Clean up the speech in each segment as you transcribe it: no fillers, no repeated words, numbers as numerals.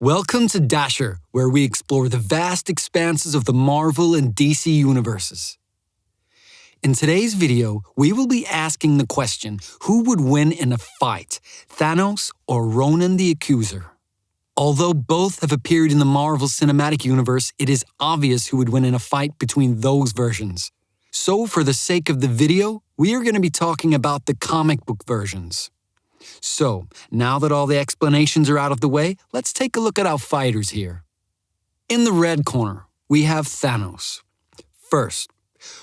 Welcome to Dasher, where we explore the vast expanses of the Marvel and DC universes. In today's video, we will be asking the question, who would win in a fight, Thanos or Ronan the Accuser? Although both have appeared in the Marvel Cinematic Universe, it is obvious who would win in a fight between those versions. So for the sake of the video, we are going to be talking about the comic book versions. So, now that all the explanations are out of the way, let's take a look at our fighters here. In the red corner, we have Thanos. First,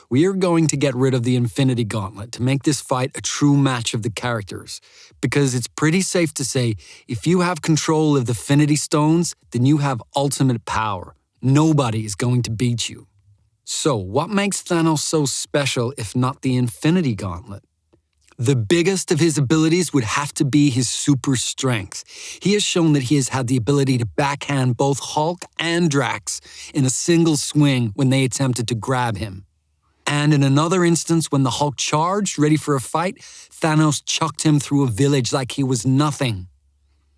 we are going to get rid of the Infinity Gauntlet to make this fight a true match of the characters, because it's pretty safe to say, if you have control of the Infinity Stones, then you have ultimate power. Nobody is going to beat you. So, what makes Thanos so special if not the Infinity Gauntlet? The biggest of his abilities would have to be his super strength. He has shown that he has had the ability to backhand both Hulk and Drax in a single swing when they attempted to grab him. And in another instance, when the Hulk charged, ready for a fight, Thanos chucked him through a village like he was nothing.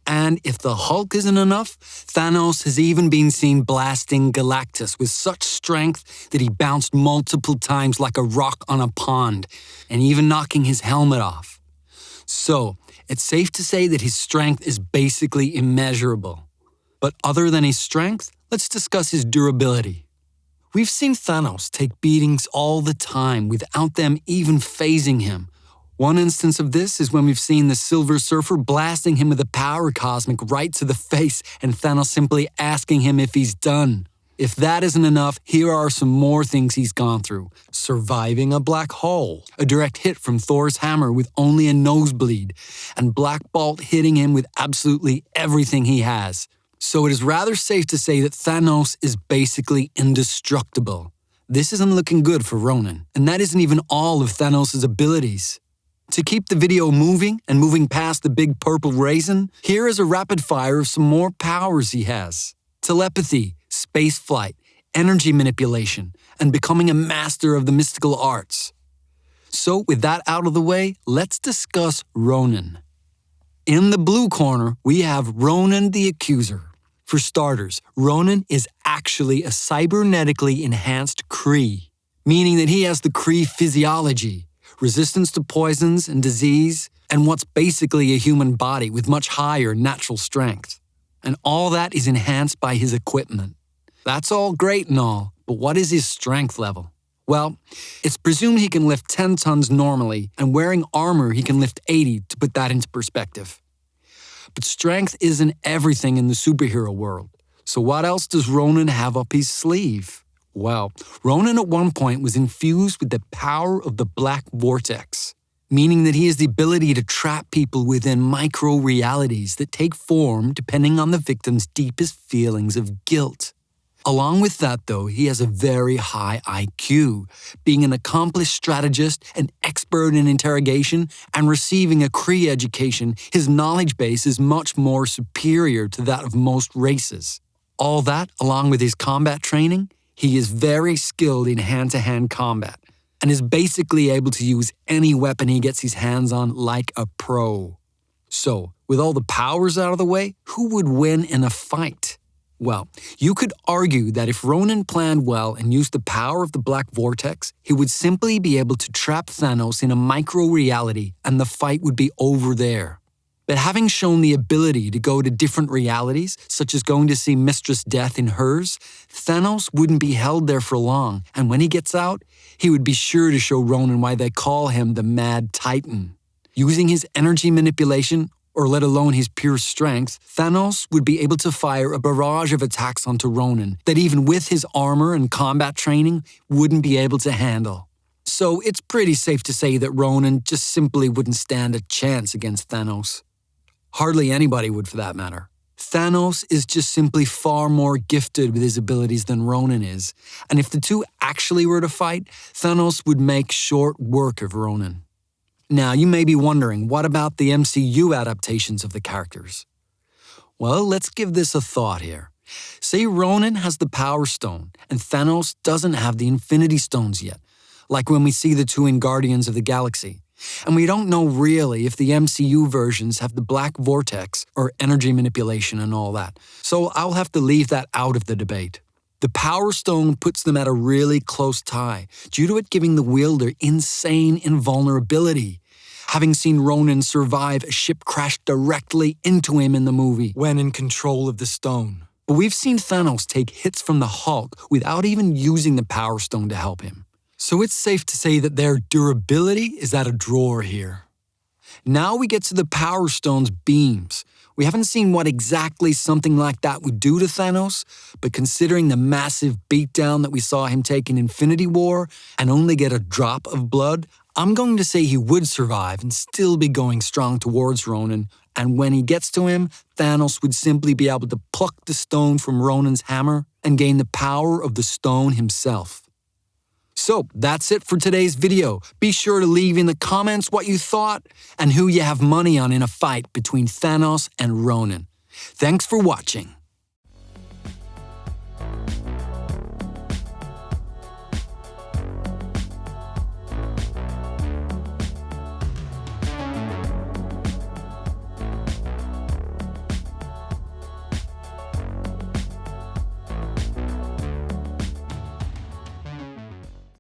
And if the Hulk isn't enough, Thanos has even been seen blasting Galactus with such strength that he bounced multiple times like a rock on a pond, and even knocking his helmet off. So, it's safe to say that his strength is basically immeasurable. But other than his strength, let's discuss his durability. We've seen Thanos take beatings all the time without them even phasing him. One instance of this is when we've seen the Silver Surfer blasting him with a power cosmic right to the face and Thanos simply asking him if he's done. If that isn't enough, here are some more things he's gone through. Surviving a black hole, a direct hit from Thor's hammer with only a nosebleed, and Black Bolt hitting him with absolutely everything he has. So it is rather safe to say that Thanos is basically indestructible. This isn't looking good for Ronan, and that isn't even all of Thanos' abilities. To keep the video moving and moving past the big purple raisin, here is a rapid fire of some more powers he has. Telepathy, space flight, energy manipulation, and becoming a master of the mystical arts. So with that out of the way, let's discuss Ronan. In the blue corner, we have Ronan the Accuser. For starters, Ronan is actually a cybernetically enhanced Kree, meaning that he has the Kree physiology, resistance to poisons and disease, and what's basically a human body with much higher natural strength. And all that is enhanced by his equipment. That's all great and all, but what is his strength level? Well, it's presumed he can lift 10 tons normally, and wearing armor he can lift 80 to put that into perspective. But strength isn't everything in the superhero world. So what else does Ronan have up his sleeve? Well, Ronan at one point was infused with the power of the Black Vortex, meaning that he has the ability to trap people within micro-realities that take form depending on the victim's deepest feelings of guilt. Along with that, though, he has a very high IQ, being an accomplished strategist, an expert in interrogation, and receiving a Kree education. His knowledge base is much more superior to that of most races. All that, along with his combat training, he is very skilled in hand-to-hand combat and is basically able to use any weapon he gets his hands on like a pro. So, with all the powers out of the way, who would win in a fight? Well, you could argue that if Ronan planned well and used the power of the Black Vortex, he would simply be able to trap Thanos in a micro-reality and the fight would be over there. But having shown the ability to go to different realities, such as going to see Mistress Death in hers, Thanos wouldn't be held there for long, and when he gets out, he would be sure to show Ronan why they call him the Mad Titan. Using his energy manipulation, or let alone his pure strength, Thanos would be able to fire a barrage of attacks onto Ronan that even with his armor and combat training wouldn't be able to handle. So it's pretty safe to say that Ronan just simply wouldn't stand a chance against Thanos. Hardly anybody would for that matter. Thanos is just simply far more gifted with his abilities than Ronan is, and if the two actually were to fight, Thanos would make short work of Ronan. Now, you may be wondering, what about the MCU adaptations of the characters? Well, let's give this a thought here. Say Ronan has the Power Stone, and Thanos doesn't have the Infinity Stones yet, like when we see the two in Guardians of the Galaxy. And we don't know really if the MCU versions have the black vortex or energy manipulation and all that, so I'll have to leave that out of the debate. The Power Stone puts them at a really close tie, due to it giving the wielder insane invulnerability, having seen Ronan survive a ship crash directly into him in the movie when in control of the stone. But we've seen Thanos take hits from the Hulk without even using the Power Stone to help him. So it's safe to say that their durability is at a draw here. Now we get to the Power Stone's beams. We haven't seen what exactly something like that would do to Thanos, but considering the massive beatdown that we saw him take in Infinity War and only get a drop of blood, I'm going to say he would survive and still be going strong towards Ronan, and when he gets to him, Thanos would simply be able to pluck the stone from Ronan's hammer and gain the power of the stone himself. So that's it for today's video. Be sure to leave in the comments what you thought and who you have money on in a fight between Thanos and Ronan. Thanks for watching.